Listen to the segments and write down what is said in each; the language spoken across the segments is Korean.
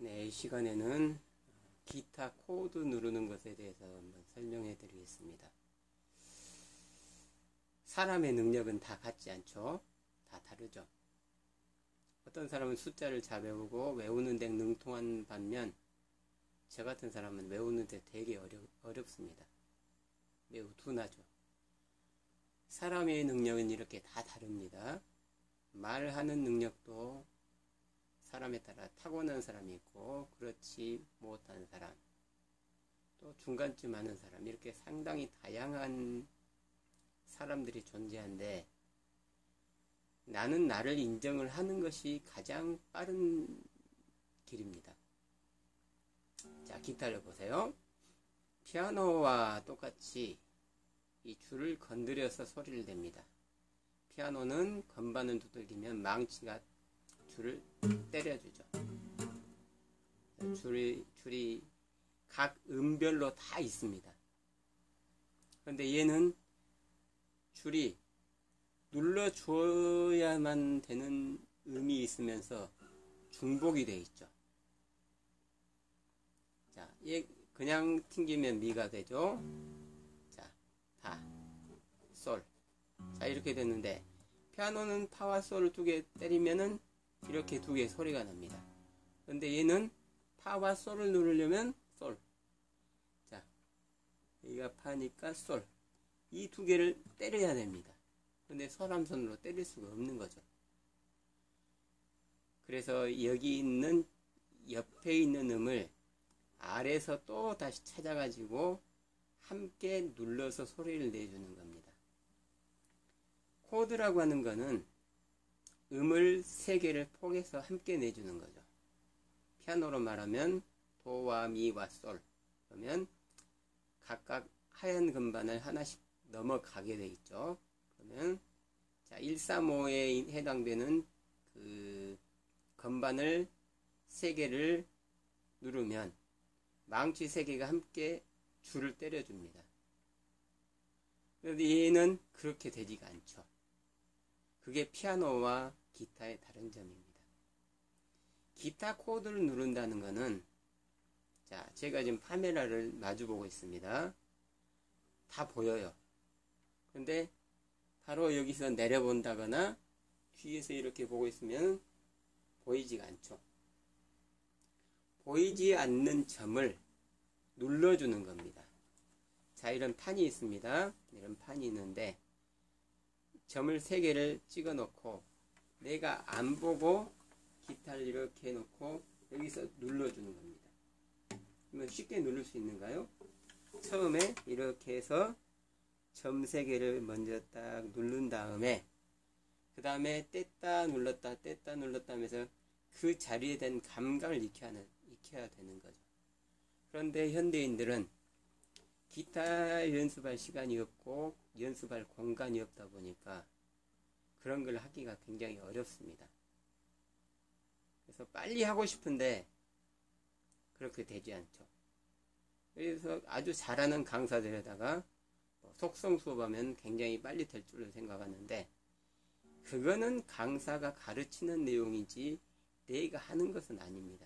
네, 이 시간에는 기타 코드 누르는 것에 대해서 한번 설명해 드리겠습니다. 사람의 능력은 다 같지 않죠? 다 다르죠? 어떤 사람은 숫자를 잘 외우고 외우는 데 능통한 반면 저 같은 사람은 외우는 데 되게 어렵습니다. 매우 둔하죠. 사람의 능력은 이렇게 다 다릅니다. 말하는 능력도 사람에 따라 타고난 사람이 있고 그렇지 못한 사람, 또 중간쯤 하는 사람, 이렇게 상당히 다양한 사람들이 존재한데 나는 나를 인정을 하는 것이 가장 빠른 길입니다. 자, 기타를 보세요. 피아노와 똑같이 이 줄을 건드려서 소리를 냅니다. 피아노는 건반을 두들기면 망치가 줄을 때려주죠. 줄이 각 음별로 다 있습니다. 그런데 얘는 줄이 눌러줘야만 되는 음이 있으면서 중복이 되어 있죠. 자, 얘 그냥 튕기면 미가 되죠. 자, 파, 솔. 자, 이렇게 됐는데 피아노는 파와 솔을 두 개 때리면은 이렇게 두 개의 소리가 납니다. 그런데 얘는 파와 솔을 누르려면 솔. 자, 여기가 파니까 솔. 이 두 개를 때려야 됩니다. 그런데 솔함선으로 때릴 수가 없는 거죠. 그래서 여기 있는 옆에 있는 음을 아래에서 또 다시 찾아가지고 함께 눌러서 소리를 내주는 겁니다. 코드라고 하는 거는 음을 세 개를 포개서 함께 내주는 거죠. 피아노로 말하면 도와 미와 솔. 그러면 각각 하얀 건반을 하나씩 넘어가게 돼 있죠. 그러면 자, 135에 해당되는 그 건반을 세 개를 누르면 망치 세 개가 함께 줄을 때려줍니다. 그런데 얘는 그렇게 되지가 않죠. 그게 피아노와 기타의 다른 점입니다. 기타 코드를 누른다는 것은, 자, 제가 지금 카메라를 마주보고 있습니다. 다 보여요. 근데 바로 여기서 내려본다거나 뒤에서 이렇게 보고 있으면 보이지가 않죠. 보이지 않는 점을 눌러주는 겁니다. 자, 이런 판이 있습니다. 이런 판이 있는데 점을 3개를 찍어 놓고 내가 안 보고 기타를 이렇게 해놓고 여기서 눌러주는 겁니다. 그러면 쉽게 누를 수 있는가요? 처음에 이렇게 해서 점 3개를 먼저 딱 누른 다음에 그 다음에 뗐다 눌렀다 하면서 그 자리에 대한 감각을 익혀야 되는 거죠. 그런데 현대인들은 기타 연습할 시간이 없고 연습할 공간이 없다 보니까 그런 걸 하기가 굉장히 어렵습니다. 그래서 빨리 하고 싶은데 그렇게 되지 않죠. 그래서 아주 잘하는 강사들에다가 속성 수업하면 굉장히 빨리 될 줄로 생각하는데 그거는 강사가 가르치는 내용이지 내가 하는 것은 아닙니다.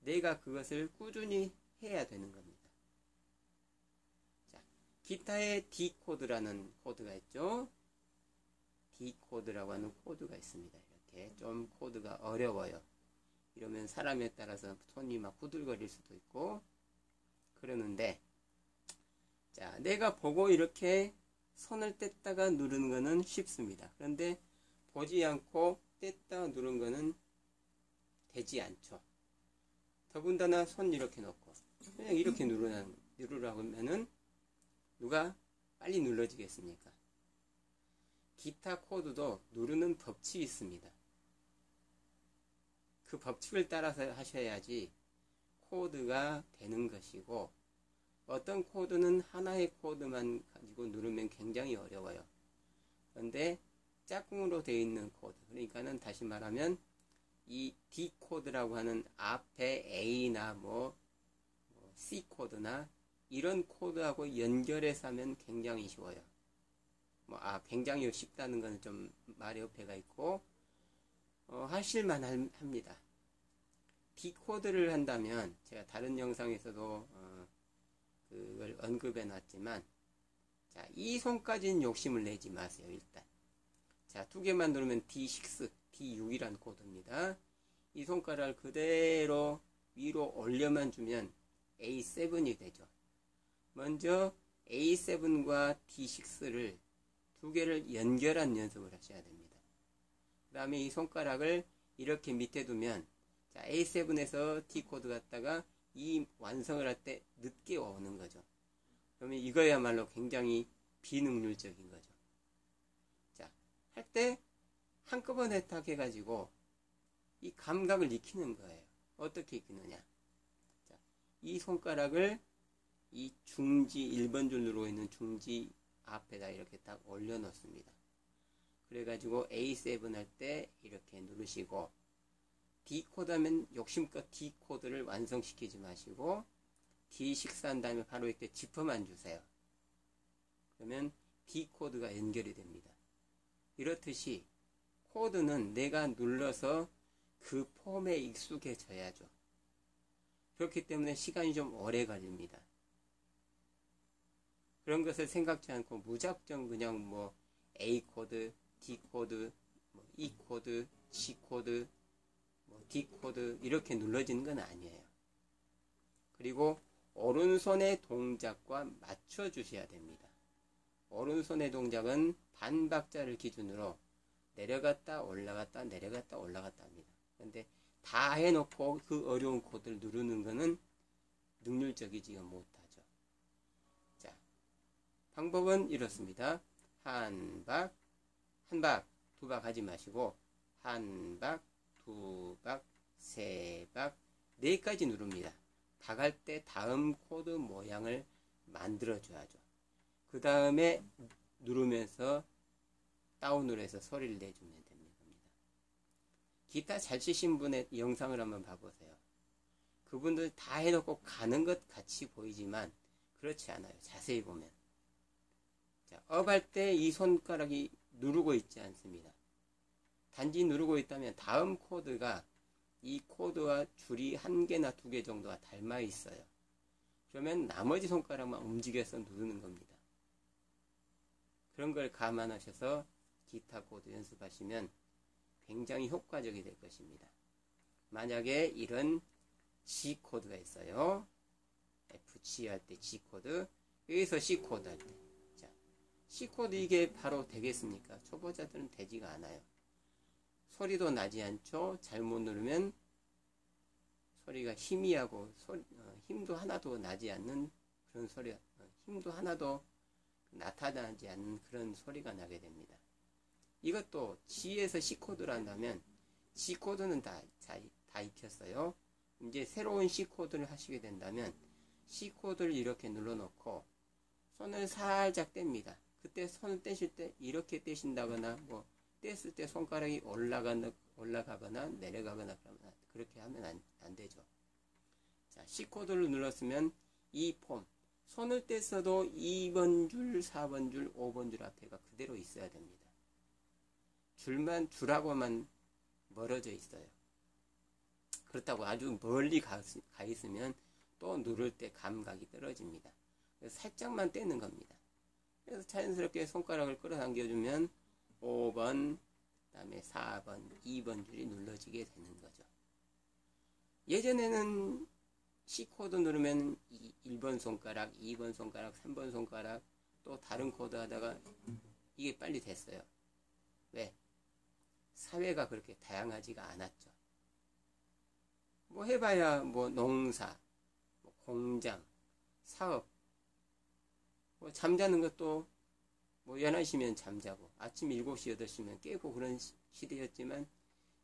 내가 그것을 꾸준히 해야 되는 겁니다. 자, 기타에 D 코드라는 코드가 있죠. D 코드라고 하는 코드가 있습니다. 이렇게 좀 코드가 어려워요. 이러면 사람에 따라서 손이 막 후들거릴 수도 있고 그러는데, 자, 내가 보고 이렇게 손을 뗐다가 누르는 거는 쉽습니다. 그런데 보지 않고 뗐다가 누르는 거는 되지 않죠. 더군다나 손 이렇게 놓고 그냥 이렇게 누르라고 하면은 누가 빨리 눌러지겠습니까? 기타 코드도 누르는 법칙이 있습니다. 그 법칙을 따라서 하셔야지 코드가 되는 것이고, 어떤 코드는 하나의 코드만 가지고 누르면 굉장히 어려워요. 그런데 짝꿍으로 되어 있는 코드, 그러니까는 다시 말하면 이 D 코드라고 하는 앞에 A나 C 코드나 이런 코드하고 연결해서 하면 굉장히 쉬워요. 굉장히 쉽다는 건 좀 말의 어폐가 있고 하실만 합니다. 디코드를 한다면 제가 다른 영상에서도 그걸 언급해 놨지만, 자, 이 손까지는 욕심을 내지 마세요. 일단 자, 두 개만 누르면 D6, D6이란 코드입니다. 이 손가락을 그대로 위로 올려만 주면 A7이 되죠. 먼저 A7과 D6를 두 개를 연결한 연습을 하셔야 됩니다. 그 다음에 이 손가락을 이렇게 밑에 두면, 자, A7에서 D 코드 갔다가 이 완성을 할 때 늦게 오는 거죠. 그러면 이거야말로 굉장히 비능률적인 거죠. 자, 할 때 한꺼번에 딱 해가지고 이 감각을 익히는 거예요. 어떻게 익히느냐. 자, 이 손가락을 이 중지 1번 줄 누르고 있는 중지 앞에다 이렇게 딱 올려놓습니다. 그래가지고 A7 할 때 이렇게 누르시고, D 코드 하면 욕심껏 D 코드를 완성시키지 마시고 D6 한 다음에 바로 이렇게 지퍼만 주세요. 그러면 D 코드가 연결이 됩니다. 이렇듯이 코드는 내가 눌러서 그 폼에 익숙해져야죠. 그렇기 때문에 시간이 좀 오래 걸립니다. 그런 것을 생각지 않고 무작정 그냥 뭐 A 코드, D 코드, 뭐 E 코드, C 코드, 뭐 D 코드 이렇게 눌러지는 건 아니에요. 그리고 오른손의 동작과 맞춰 주셔야 됩니다. 오른손의 동작은 반박자를 기준으로 내려갔다 올라갔다 내려갔다 올라갔다 합니다. 그런데 다 해놓고 그 어려운 코드를 누르는 것은 능률적이지 못하죠. 자, 방법은 이렇습니다. 한 박, 두 박 하지 마시고 한 박, 두 박, 세 박, 네 가지 누릅니다. 박할 때 다음 코드 모양을 만들어 줘야죠. 그 다음에 누르면서 다운을 해서 소리를 내주면 됩니다. 기타 잘 치신 분의 영상을 한번 봐보세요. 그분들 다 해놓고 가는 것 같이 보이지만 그렇지 않아요. 자세히 보면. 자, 업 할 때 이 손가락이 누르고 있지 않습니다. 단지 누르고 있다면 다음 코드가 이 코드와 줄이 한 개나 두 개 정도가 닮아 있어요. 그러면 나머지 손가락만 움직여서 누르는 겁니다. 그런 걸 감안하셔서 기타 코드 연습하시면 굉장히 효과적이 될 것입니다. 만약에 이런 G 코드가 있어요. F, G 할 때 G 코드, 여기서 C 코드 할 때. 자, C 코드 이게 바로 되겠습니까? 초보자들은 되지가 않아요. 소리도 나지 않죠. 잘못 누르면 소리가 희미하고 힘도 하나도 나지 않는 그런 소리가, 힘도 하나도 나타나지 않는 그런 소리가 나게 됩니다. 이것도 G에서 C 코드를 한다면 G 코드는 다 익혔어요. 이제 새로운 C 코드를 하시게 된다면 C 코드를 이렇게 눌러놓고 손을 살짝 뗍니다. 그때 손을 떼실 때 이렇게 떼신다거나 뭐 뗐을 때 손가락이 올라가거나 내려가거나 그렇게 하면 안 되죠. 자, C 코드를 눌렀으면 이 폼, 손을 뗐어도 2번 줄, 4번 줄, 5번 줄 앞에가 그대로 있어야 됩니다. 줄하고만 멀어져 있어요. 그렇다고 아주 멀리 가 있으면 또 누를 때 감각이 떨어집니다. 그래서 살짝만 떼는 겁니다. 그래서 자연스럽게 손가락을 끌어당겨주면 5번, 그 다음에 4번, 2번 줄이 눌러지게 되는 거죠. 예전에는 C 코드 누르면 1번 손가락, 2번 손가락, 3번 손가락, 또 다른 코드 하다가 이게 빨리 됐어요. 왜? 사회가 그렇게 다양하지가 않았죠. 뭐 해봐야 뭐 농사, 뭐 공장, 사업, 뭐 잠자는 것도 뭐 11시면 잠자고 아침 7시, 8시면 깨고 그런 시대였지만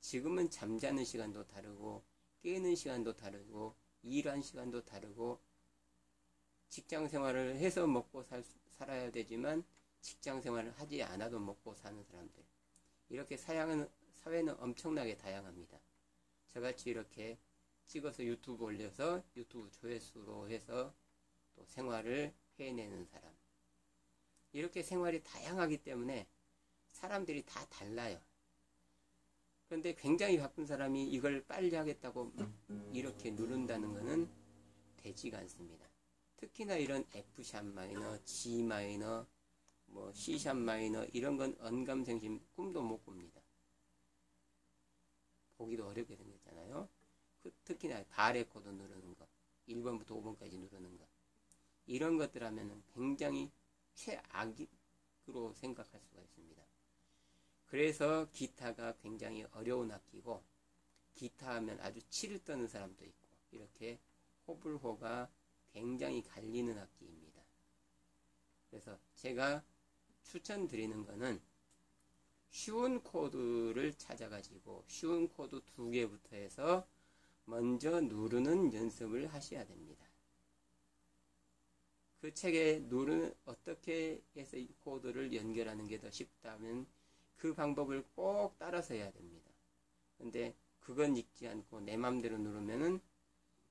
지금은 잠자는 시간도 다르고 깨는 시간도 다르고 일한 시간도 다르고 직장 생활을 해서 먹고 살아야 되지만 직장 생활을 하지 않아도 먹고 사는 사람들, 이렇게 사회는 엄청나게 다양합니다. 저같이 이렇게 찍어서 유튜브 올려서 유튜브 조회수로 해서 또 생활을 해내는 사람, 이렇게 생활이 다양하기 때문에 사람들이 다 달라요. 그런데 굉장히 바쁜 사람이 이걸 빨리 하겠다고 이렇게 누른다는 것은 되지가 않습니다. 특히나 이런 F샵 마이너, G 마이너, 뭐 C샵 마이너 이런 건 언감생심 꿈도 못 꿉니다. 보기도 어렵게 생겼잖아요. 특히나 바레 코드 누르는 거, 1번부터 5번까지 누르는 거, 이런 것들 하면은 굉장히 최악으로 생각할 수가 있습니다. 그래서 기타가 굉장히 어려운 악기고, 기타 하면 아주 치를 떠는 사람도 있고, 이렇게 호불호가 굉장히 갈리는 악기입니다. 그래서 제가 추천드리는 거는 쉬운 코드를 찾아가지고 쉬운 코드 2개부터 해서 먼저 누르는 연습을 하셔야 됩니다. 그 책에 어떻게 해서 이 코드를 연결하는 게 더 쉽다면 그 방법을 꼭 따라서 해야 됩니다. 근데 그건 읽지 않고 내 맘대로 누르면은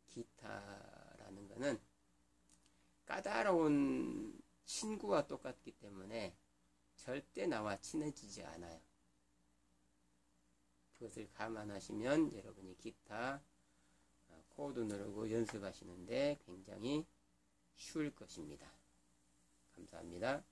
기타라는 거는 까다로운 친구와 똑같기 때문에 절대 나와 친해지지 않아요. 그것을 감안하시면 여러분이 기타 코드 누르고 연습하시는데 굉장히 쉬울 것입니다. 감사합니다.